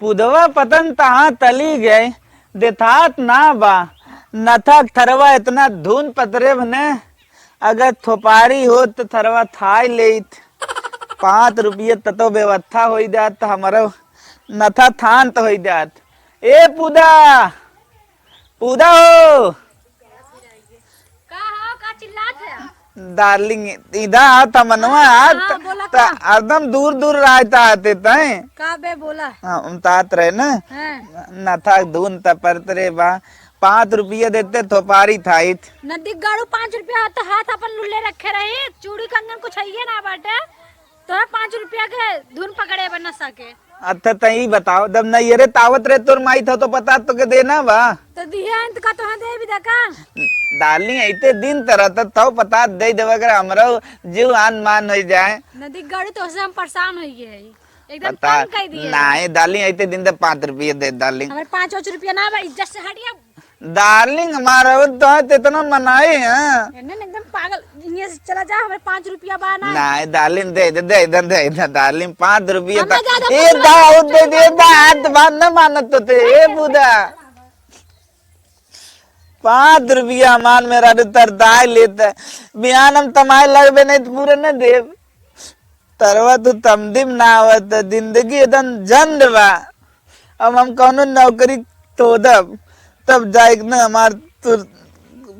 पुदवा पतन तहाँ तली गए देथात ना बा नथक थरवा इतना धुन पतरे बने अगर थोपारी हो तो थरवा थाई लेत 5 रुपये ततो व्यवस्था हो जात हमारा नथा थान तो हो जात। ए पुदा पुदा हो का चिल्लात है? डार्लिंग इधर आता मनवा हाँ, बोला का? एकदम दूर दूर रहता आते तय का बे बोला? हाँ तात रहे ना हाँ। नथा धुन तपरतरे बा 5 रुपये देते थोपारी थाइत नदी गाड़ू 5 रुपया तो हाथ अपन लुल्ले रखे रहे चूड़ी कंगन कुछ है ना बाटे तो 5 रुपया के धुन पकड़े बन सके। अच्छा तई बताओ जब नहीं रे तावत रे तोर माई था तो पता तो के देना बा तो दिया अंत का तो दे भी देखा डार्लिंग ऐते दिन तरह तो पता दे देवे कर हमरा जीव आन मान हो जाए नदी गाड़ू तो से हम परेशान हो गए एकदम पता तंग कर दिए। नहीं डार्लिंग ऐते दिन तो 5 रुपये दे डार्लिंग हमारे 5 रुपया ना बा इज्जत से हटिया डार्लिंग हमारा तो इतना मनाए हैं एकदम पागल ये से चला जा हमारे 5 रुपया बा ना नहीं डार्लिंग दे डार्लिंग 5 रुपये हमें ज्यादा ए दाऊद दे हाथ बांध न मानत तो थे ए बुदा 5 रुपया मान मेरा तर दाय लेता बिहान हम तमाय लगबे नहीं तो पूरे न देव तरवा तू तमदिम ना आवत जिंदगी एकदम झंड बा अब हम कौनो नौकरी तोदब तब जाए ना हमार तू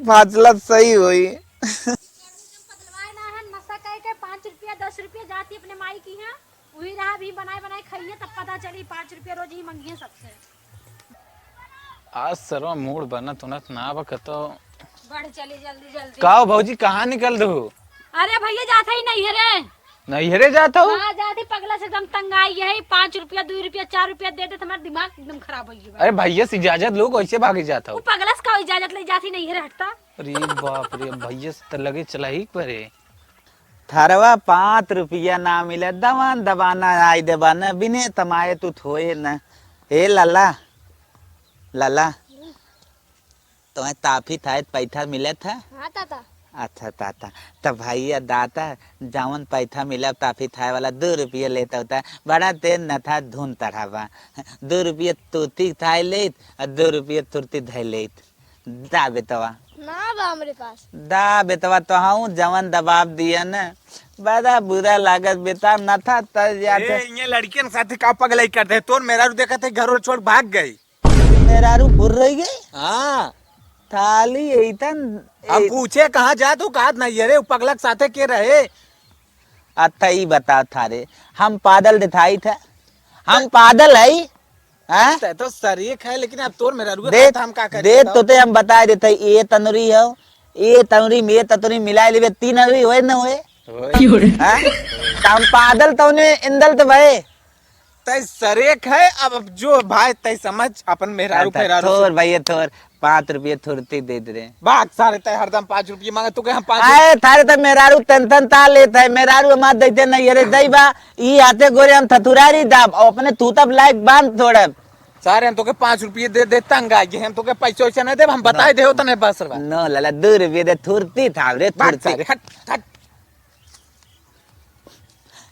फासला सही हुई पतलवाए ना है नशा कह के 5 रुपया 10 रुपया जाती अपने माई की है वही रहा भी बनाए बनाए खाइए तब पता चली 5 रुपया रोज ही मंगिए सबसे। आज सर्व मूड बनत उनत ना बकतो बढ़ चली जल्दी जल्दी। काओ भौजी कहाँ निकल दो? अरे भैया जाता ही नहीं है रे नैहरे जाता हूँ। हाँ जाती पगला से एकदम तंग आई है 5 रुपया 2 रुपया 4 रुपया दे दे तो हमारा दिमाग एकदम खराब हो गया। अरे भैया से इजाजत लोग ऐसे भागे जाता वो हूँ। पगला से का इजाजत ले जाती नहीं है हटता। अरे बाप रे भैया से तो लगे चला ही परे थरवा 5 रुपया ना मिले दवान दबाना आई देवाना बिने तमाए तू थोए न हे लाला लाला तुम्हें ताफी था पैसा मिले था हाँ ताता। अच्छा ताता तब भैया दाता जावन पैसा मिला ताफी थाए वाला 2 रुपये लेता होता बड़ा तेज न था धुन तढ़ावा 2 रुपये तुरती थाए लेत और 2 रुपये तुरती धै लेत दा बेतवा ना बा हमारे पास दा बेतवा तो हाँ जवन दबाव दिया न बड़ा बुरा लागत बेटा न था तर जाते ये लड़कियों के साथ का पगलाई करते तोर मेरा देखा थे घर और छोड़ भाग गई मेरा रू फुर रही गई हाँ थाली ऐतन हम पूछे कहाँ जा तू कहा नहीं अरे पगलक साथे के रहे अच्छा ही बताओ थारे हम पादल दिखाई था हम पादल है हैं तो शरीक है लेकिन अब तोर मेरा रुआ दे हम का करें दे तो ते हम बता देते ये तनुरी हो ये तनुरी में तनुरी मिला लेबे 3 तनुरी होए न होए हैं हम पादल तो ने इंदल तो भाई तय शरीक है अब जो भाई तय समझ अपन मेरा रू फेरा थोर भैया थोर 5 रुपये थोड़ती दे दे भाग सारे तय हरदम 5 रुपये मांगे तू के हम 5 आए थारे तो मेरारू तन ता लेता है मेरारू हमार देते नहीं अरे दई बा ई आते गोरे हम थथुरारी दाब अपने तू तब लायक बांध थोड़ा सारे हम तो के 5 रुपये दे तंग आ गए हम तो के पैसे वैसे नहीं दे हम बताए दे हो तो नहीं बस रहा नो लाला 2 रुपये दे थुरती था रे भाग थुरती सारे हट हट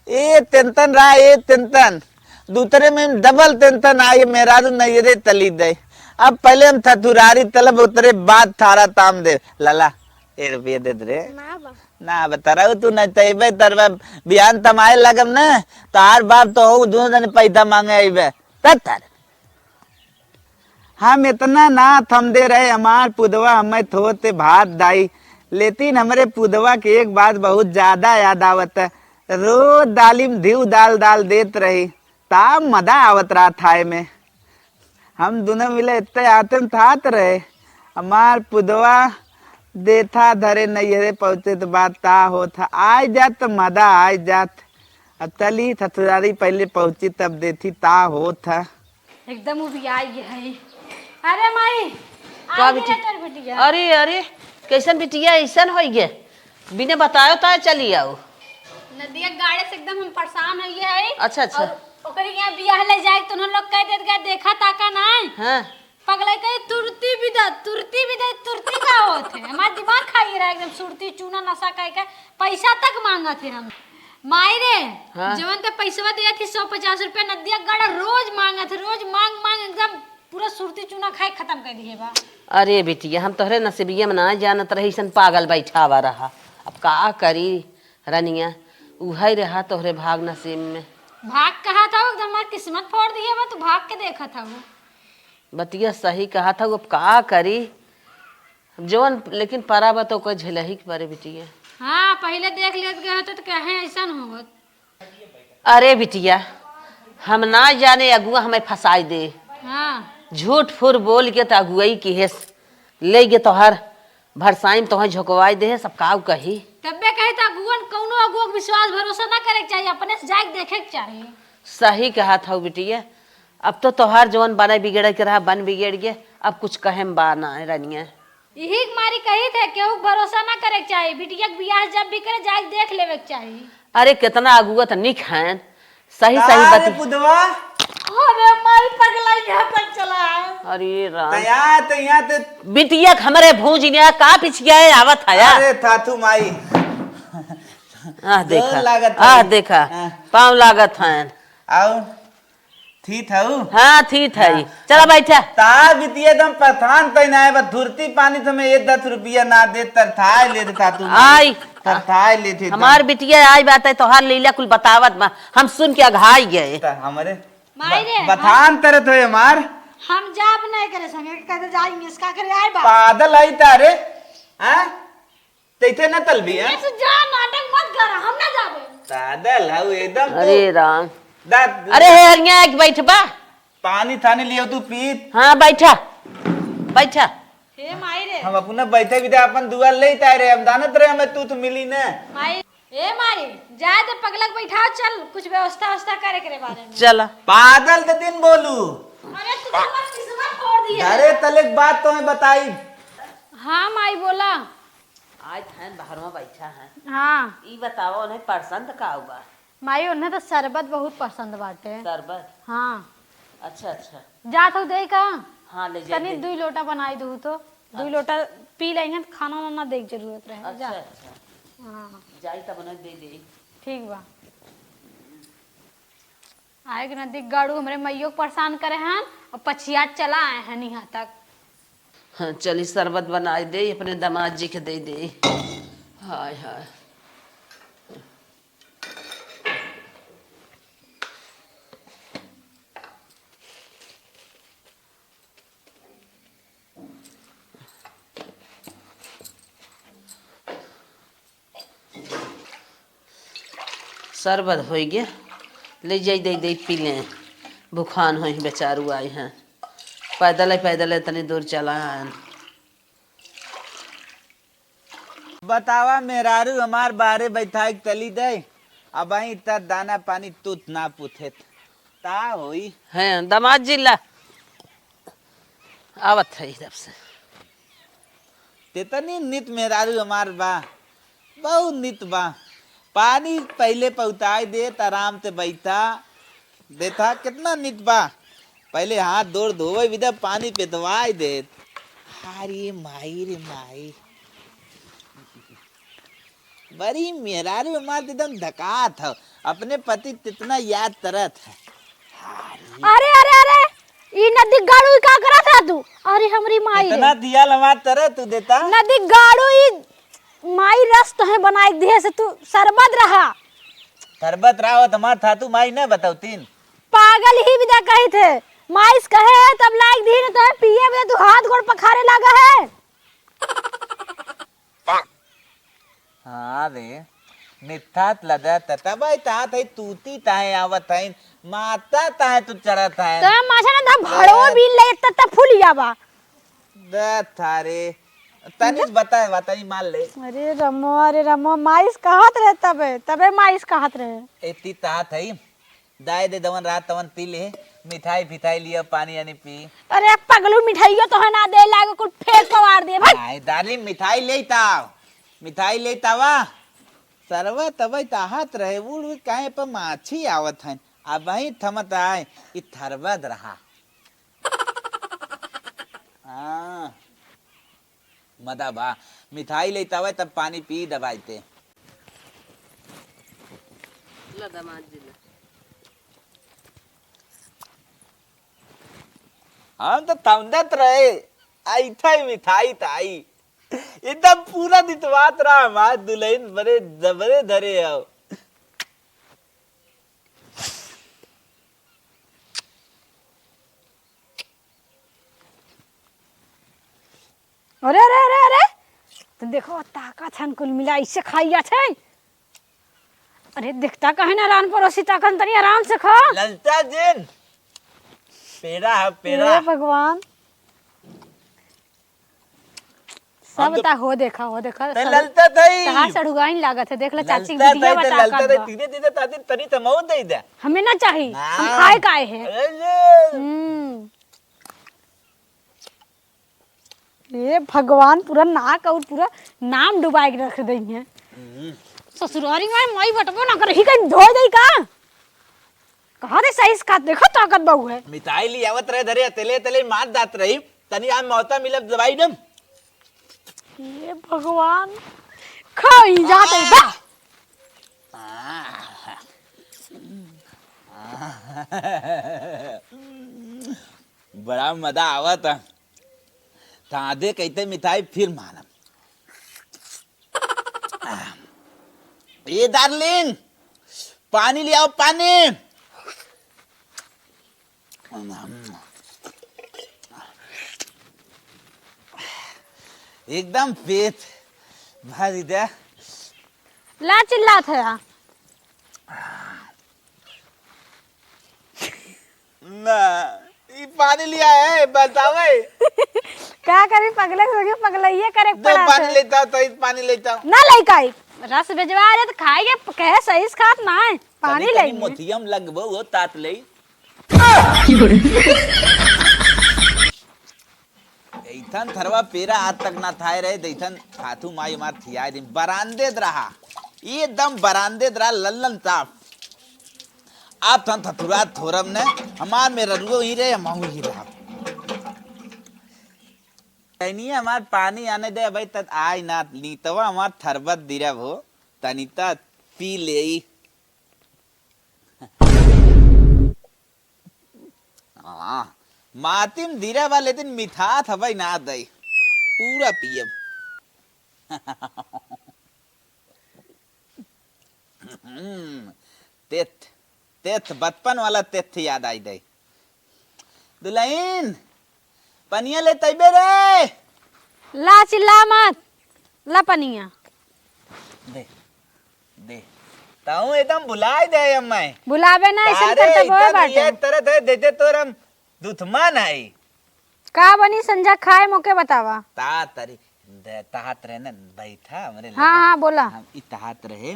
ए तेंतन रहा ए तेंतन दूसरे में डबल तेंतन आई मेरारू नहीं रे तली दे अब पहले हम थथुरारी तलब उतरे बाद थारा ताम दे लाला 1 रुपये दे दे ना बा ना बता रहा तू न तैबे तरबा बिहान तमाए लगम न तार बाप तो हो दोनों जने पैसा मांगे आइबे ततर हम इतना ना थम दे रहे हमार पुदवा हमें थोते भात दाई लेकिन हमारे पुदवा की एक बात बहुत ज्यादा याद आवत है रोज दालिम धीव दाल दाल देत रही ताब मजा आवत रहा थाए में हम दोनों मिले इतने आते थात रहे हमार पुदवा देथा धरे नैहरे पहुंचे तो बात ता हो था आय जात तो मदा आय जात अब तली थथुरारी पहले पहुंची तब देती ता हो था एकदम वो भी आई है। अरे माई का आई बेटी? है तेरी बिटिया। अरे अरे कैसन बिटिया ऐसन हो गए बिना बतायो तो चली आओ। नदिया गाड़ी से एकदम हम परेशान हो गए है। अच्छा अच्छा और ओकरी यहाँ बियाह ले जाए तो उन लोग कह देत गए देखा ताका नहीं हाँ पगले कहे तुरती भी दे तुरती का होते हमारा दिमाग खाई रहा एकदम सुरती चूना नशा कह के पैसा तक मांगा थे हम माई रे हाँ? जवन ते पैसवा दिया थी 150 रुपया नदिया गाड़ा रोज मांगत रोज मांग मांग एकदम पूरा सुरती चूना खाए खत्म कर दिए बा। अरे बिटिया हम तोहरे नसीबिये में ना जानत रही सन पागल बैठावा रहा। अब का करी रनिया, उहै रहा तोहरे भाग नसीब में। भाग कहा था एकदम हमारी किस्मत फोड़ दिए बा, तू भाग के देखा था वो। बतिया सही कहा था, अब का करी जवन लेकिन परा बा तो कोई झेलही के बारे बिटिया। हाँ पहले देख लेत गए होते तो कहे ऐसा होत। अरे बिटिया हम ना जाने अगुआ हमें फंसाई दे, हाँ झूठ फूर बोल के तो अगुआई की हेस ले गे तोहर भरसाई में तोहर झोंकवाई दे सब काव कही। तब्बे कहे था अगुअन कौनो अगुआ के विश्वास भरोसा ना करे के चाहिए, अपने से जाके देखे के चाहिए। सही कहा था बिटिया, अब तो तोहार जवन बने बिगड़ के रहा बन बिगड़ गए, अब कुछ कहे में बा ना रनिया। यही मारी कही थे केहू के भरोसा ना करे के चाहिए, बिटिया के बियाह जब भी करे जाके देख लेवे के चाहिए। अरे कितना अगुआ तो निक हैं, सही सही तारे बती। पुदवा अरे मारी पगला यहाँ तक चला है। अरे राम तैयार ते बिटिया हमरे भूंजिया का पिछिया आवत है। अरे थाथू माई देखा लागत देखा हाँ। पाँव लागत हैं। आओ थी थाऊ हाँ ठीक है, चला बैठा। ता बितिये दम पठान तय ना है धुरती पानी तुम्हें ये 10 रुपया ना दे तरथाए ले था तू आई तरथाए ले थे हमार बिटिया आई बात है तोहार लीला कुल बतावत बा, हम सुन के अघाई गए। हमारे माई रे बथान तरत हो मार हम जाप नहीं करे संगे कहते जाएंगे इसका करे आए बा। पागल आई तारे हैं तैथे न तलबी है ऐसे जा नाटक मत कर, हम ना जावे। पागल हऊ एकदम तू। अरे राम दाद अरे हरिया एक बैठबा। पानी थाने लियो तू पीत हाँ बैठा बैठा। हे माई रे हम अपना बैठे भी अपन दुआ ले तारे रे हम दानत रहे हमें तू तो मिली न माई ए माई जाए तो पगलक बैठा चल कुछ व्यवस्था व्यवस्था करे के बारे में। चला पागल के दिन बोलू अरे तू तो हमारी किस्मत फोड़ दी है। अरे तले एक बात तो मैं बताई हाँ माई बोला। आज हैं बाहर में बैठा है, हाँ ई बताओ उन्हें पसंद का हुआ। माई उन्हें तो शरबत बहुत पसंद बाटे। शरबत हाँ अच्छा अच्छा जा तो दे का हाँ ले जा तनी 2 लोटा बनाई दू तो 2 लोटा पी लेंगे तो खाना वाना देख जरूरत रहे। अच्छा जा अच्छा हाँ जाई तब उन्हें दे दे। ठीक बा। आए के नजदीक गाड़ू हमारे मैयो को परेशान करे हैं और पछिया चला आए हैं यहाँ तक। हाँ चली शरबत बनाई दे अपने दामाद जी के दे दे। हाय हाय शरबत हो गया, ले जाई दे दे पी लें, बुखान हो बेचारू आए हैं पैदल तनी दूर चला है। बतावा मेहरारू हमार बारे बैठा तली दे अब आई इतना दाना पानी तूत ना पूछे ता होई हैं दामाद जी ला आवत है तब से। तेतनी नित मेहरारू हमार बा बहुत नित बा पानी पहले पहुँचाई दे आराम से बैठा देता कितना नित बा पहले हाथ दौड़ धोवे विदा पानी पेतवाई दे। अरे माई रे माई बड़ी मेहरारू हमार एकदम धका था अपने पति कितना याद तरत है। अरे अरे अरे ई नदी गाड़ू का करा था तू। अरे हमरी माई कितना दिया लवा तरह तू देता नदी गाड़ू ई माई रस तो है बनाई दे से तू शरबत रहा शरबत रावत हमार था तू माई न बताऊ तीन पागल ही विदा कही थे माइस कहे है तब लायक दी न तो पिए में तू हाथ गोड़ पखारे लगा है। हाँ रे निथात लदा ततबाई तात है तूती ताहे आवत है माता ताहे तू चढ़त है तो माछा ना भड़ो भी ले तत फूल जाबा द थारे तनिस बता बताई मान ले अरे रमो माइस कहत रहे तबे माइस कहत रहे एती तात है दाए दे दवन रात तवन पी ले मिठाई फिठाई लिया पानी यानी पी। अरे पगलू मिठाइयो तो है ना दे लागे कुछ फेंक पवार दे भाई। आई दाली मिठाई लेता वा सरवा तबई ताहत रहे उड़ काहे पर माछी आवत है अब ही थमत आए इ थरबद रहा हाँ मदा बा मिठाई लेता वा तब पानी पी दबाई ते ला दामाद जी ला। हम तो तमदत रहे आई था मिठाई ताई एकदम पूरा दितवात रहा हमार दुल्हन बड़े जबरे धरे आओ। अरे अरे अरे अरे तो देखो ताकत छन कुल मिला इससे खाइया छे। अरे दिखता कहे ना रान पड़ोसी ताकन तनी आराम से खा। ललचा जिन पेड़ा है पेड़ा। हे भगवान सब ता हो देखा ते ललता थई कहां सड़ुगाइन लागत है देख ले चाची ललता वीडियो थई ते बता ललता कर थई दो। धीरे धीरे ताती तनी तमौ दे दे। हमें ना चाहिए हम ना। खाए काए हैं। अरे ये भगवान पूरा नाक और पूरा नाम डुबाए के रख दई है। ससुरारी में माई बटबो ना कर ही कहीं धो दई का। कहा दे सही खात देखो ताकत बहु है। मिठाई ली आवत रहे धरे तले तले मार दात रही तनी आज मौता मिलब दवाई दम। ये भगवान खाई जाते बा। बड़ा मजा आवत तादे कहते मिठाई फिर मानम। ये डार्लिंग पानी ले आओ पानी। एकदम पेट भर दे। ला चिल्लात है ना ये पानी लिया है बतावे। क्या करी पगले सके पगलैया करे दो पड़ा पानी है। लेता हूँ तो इस पानी लेता हूँ। ना लइकाई रस भेजवा दे तो खाएगे कहे सही से खात ना है पानी तनी लेंगे। मोतियम लगबो वो तात ले। ऐथन थरवा पेरा आज तक ना थाए रहे दैथन खाथू माई मार थियाई दिन बरांदे रहा एकदम बरांदे रहा लल्लन साफ। आप थन थथुरा थोरम ने हमार में ररुओ ही रहे हम ही रहा। नहीं हमार पानी आने दे भाई तत आई ना नीतवा हमार थरबत दिरा भो तनिता पी ले। हाँ मातिम धीरे वाले दिन मिठा था भाई ना दई पूरा पियब। तेथ तेथ बचपन वाला तेथ याद आई दई। दुल्हन पनिया ले तैबे रे। ला चिल्ला मत ला पनिया दे दे ताऊ एकदम बुलाए दे अम्मा। बुलावे ना ऐसे तारे करते बोए इतना बाटे। ये तरह तरह देते तोरम दुथमान आई। का बनी संजा खाए मोके बतावा। ता तरी तहात रहे ना बैठा हमरे हाँ हाँ बोला। हम इ तहात रहे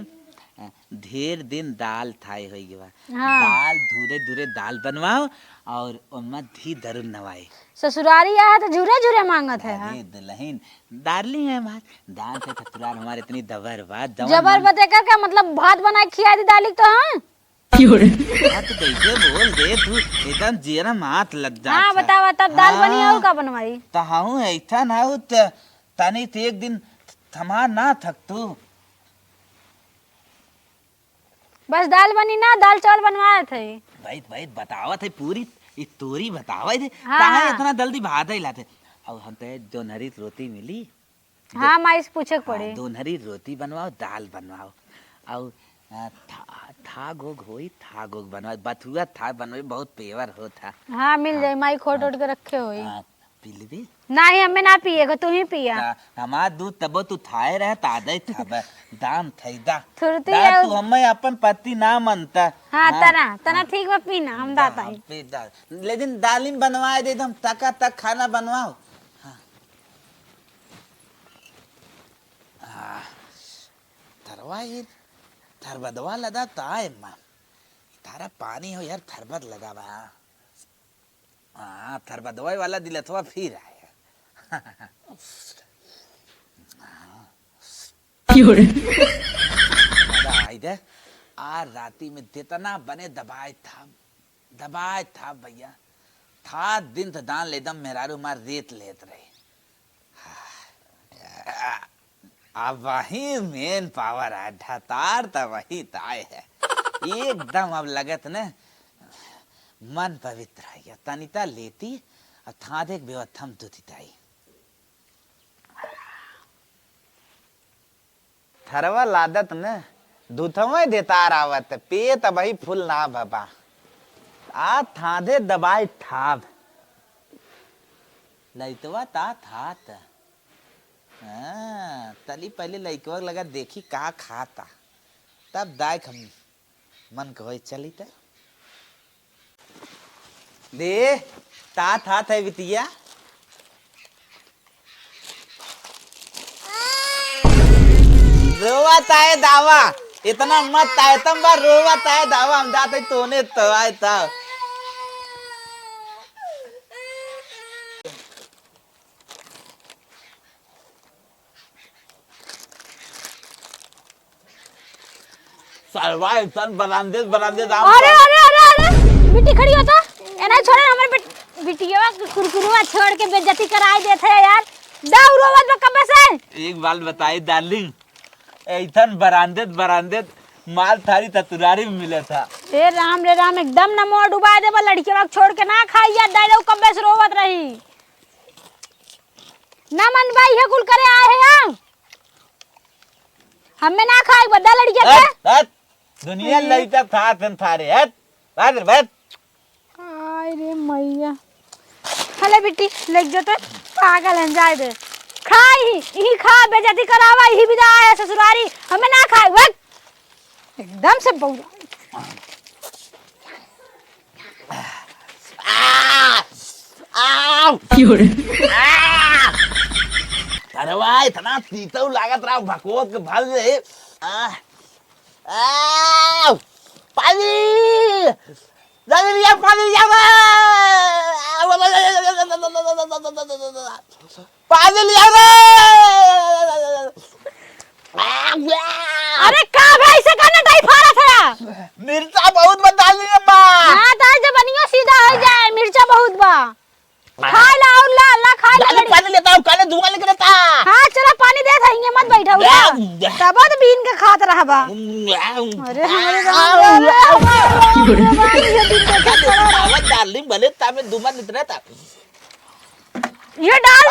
ढेर दिन दाल थाई होई गवा। हाँ। दाल धूरे धूरे दाल बनवाओ और उनमें घी दरुन नवाई। ससुरारी आया तो झूरे झूरे मांगत है। अरे दुल्हन डार्लिंग है बात दाल से ससुराल हमारे इतनी दबर बात जबर बते का मतलब भात बना खिया दी दाली तो हाँ। बात कैसे बोल दे तू एकदम जीरा मात लग जा। हाँ बतावा तब दाल बनी और का बनवाई। तहाऊ ऐसा ना हो तनी तो एक दिन थमा ना थक तू। बस दाल बनी ना दाल चावल बनवाए थे। भाई भाई बतावत है पूरी ई तोरी बतावा थे हाँ, ताहे हाँ। इतना जल्दी भात ही लाते। अब हम तो दोनहरी रोटी मिली। हाँ माई से पूछे के पड़े। दोनहरी रोटी बनवाओ दाल बनवाओ और था गोग होई था गोग बनवाओ बथुआ था बनवाई बहुत पेवर होता। हाँ मिल जाए माई खोट ओट के रखे होई। पी लेबे नहीं हमें ना पिएगा तू ही पिया। हमार दूध तब तू थाए रहे तादे था दाम थैदा थुरती दा है। तू हमें अपन पति ना मनता। हाँ तना तना ठीक बा पीना हम दाता ही। लेकिन दालिम बनवाए दे हम तका तक खाना बनवाओ। थरवा ये थरबदवा लगा ताए मां थारा पानी हो यार थरबद लगा बा। हाँ थरबदवा वाला दिलथवा फिर आया। दे आज राती में जितना बने दबाए था भैया था दिन तो दान लेदम मेरारू मार रेत लेत रहे। अब वही मेन पावर है ढतार तो वही ताए है। एकदम अब लगत न मन पवित्र है गया तनिता लेती अब था देख बेवथम तुतिताई थरवा लादत न दूधवे देता रावत पेट भाई फुल ना बाबा आ थादे दबाई ठाब लइतवा ता थात तली पहले लइकवा लगा देखी का खाता तब दाख हम मन कहो चली त दे ता था है बिटिया रोवत है दावा इतना मत आए तम बार रोवत है दावा हम जाते तोने तो आए तब सरवाई सन बरामदे दाम अरे अरे अरे अरे बिटी खड़ी होता एना छोड़े हमर बिटिया कुरकुरुआ छोड़ के बेइज्जती कराई देथे यार दाऊ रोवत कब से एक बात बताई डार्लिंग ऐथन बरामदे माल थारी ततुरारी में मिला था रे राम एकदम न मोर डुबा देबा लड़की छोड़ के ना खाई या दाऊ कब से रोवत रही ना मन भाई है कुल करे आए हैं हमें ना खाई बड़ा लड़की के दुनिया लइता था तन थारे हट बैठ आय रे मैया हले बेटी लग जते पागल है जाए दे खाई ही खा बेइज्जती करावा ही विदा है ससुरारी हमें ना खाई वक एकदम से बौरा अरे वाह इतना तीता लागत रहा भकोत के भल रे पानी जल्दी लिया पानी लिया पानी लिया अरे का भाई से करने टाइप फारा था मिर्चा बहुत मत डालनी अम्मा हां तार जब बनियो सीधा हो जाए मिर्चा बहुत बा खाई ला और ला खा ला पानी लेता हूं काले धुआं लेके लेता हां चलो पानी दे थाइए मत बैठा उधर तब तो बीन के खात रहबा अरे हमारे आवाज डार्लिंग भले ता में दुमा नितरे था ये डाल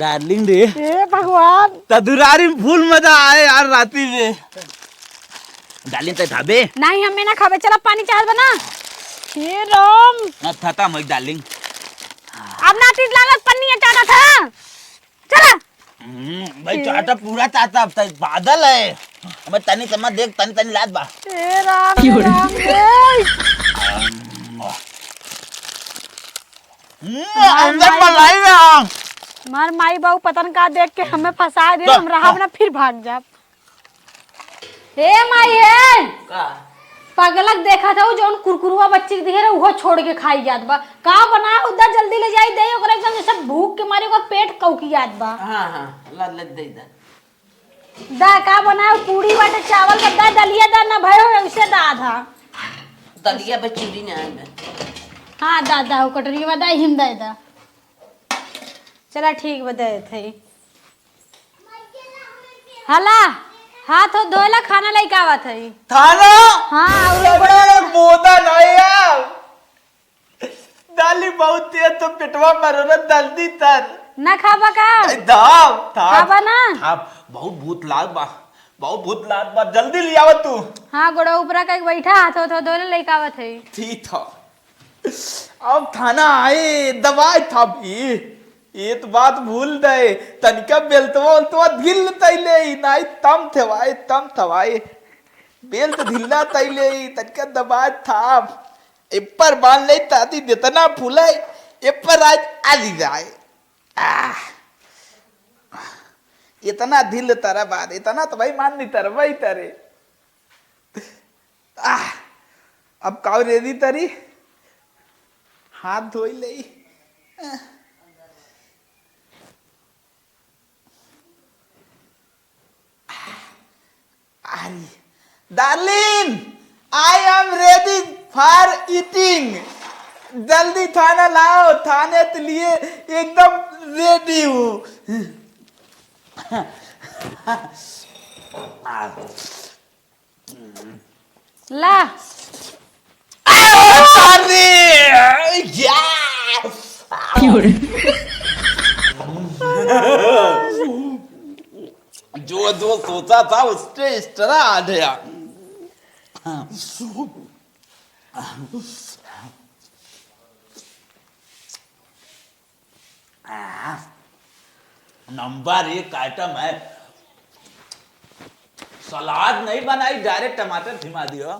डार्लिंग रे ए भगवान तदुरारी में फूल मजा आए यार राती में डार्लिंग ते खाबे नहीं हमें ना खाबे चला पानी चाहत बना हे राम ना था मई डार्लिंग अब ना तीत लागत पन्नी चाटा था चला भाई चाटा पूरा चाटा अब तक बादल है मैं तनी तमा देख तनी लात बा हे राम अंदर मलाई ना मार माई बाऊ पतन का देख के हमें फंसा दे हम रहा ना फिर भाग जाब हे माई है का पागलक देखा था जोन कुरकुरुआ बच्ची के दिखे वो छोड़ के खाई जात बा का बना उधर जल्दी ले जाई दे ओकरा एकदम जैसे भूख के मारे ओकर पेट कौकी जात बा हां ले दे दा का बना पूरी बाटे चावल का दा दलिया दा ना भयो उसे दा था दलिया पे चूरी ना में हां दादा कटरी में दा हिम दा चला ठीक बताए थे हला हाथ हो धोला खाना लेके आवत है थाना हां अरे बोदा नहीं यार दाली बहुत तेज तो पेटवा मरोरत जल्दी तर ना खाबा का दाव था खाबा ना हां बहुत भूत लाग बा जल्दी ले आवत तू हां गोड़ा ऊपरा का बैठा हाथ हो धोला लेके आवत है ठीक था अब थाना आए दवाई था भी ये तो बात भूल गए तनिका बेल्तवा ढिल तैले नहीं तम थवाए बेल तो ढिलना तैले तनिका दबाई था एपर बांध ले ताती जितना फूले एपर आज आली जाए इतना ढिल तरह बात इतना तो भाई मान नहीं तरह तरे अब काव रेडी तरी हाथ धोई ले darling I am ready for eating जल्दी खाना लाओ खाने के लिए एकदम रेडी हूँ ला जो जो सोचा था उससे इस तरह आ गया। नंबर 1 आइटम है। सलाद नहीं बनाई, डायरेक्ट टमाटर थिमा दियो।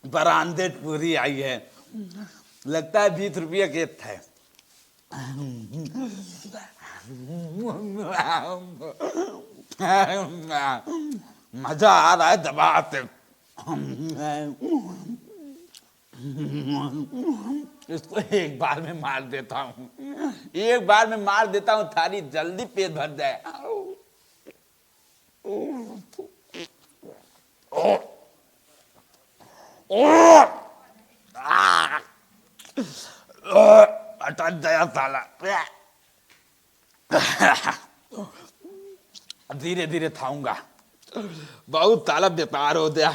बरामदेद पूरी आई है, लगता है 20 रुपये के थे। मजा आ रहा है दबाते। इसको एक बार में मार देता हूँ, एक बार में मार देता हूँ, थारी जल्दी पेट भर जाए। अटक गया साला। धीरे धीरे खाऊंगा, बहुत साला बेकार हो गया।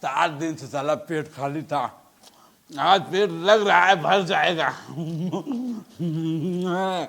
सात दिन से साला पेट खाली था, आज पेट लग रहा है भर जाएगा।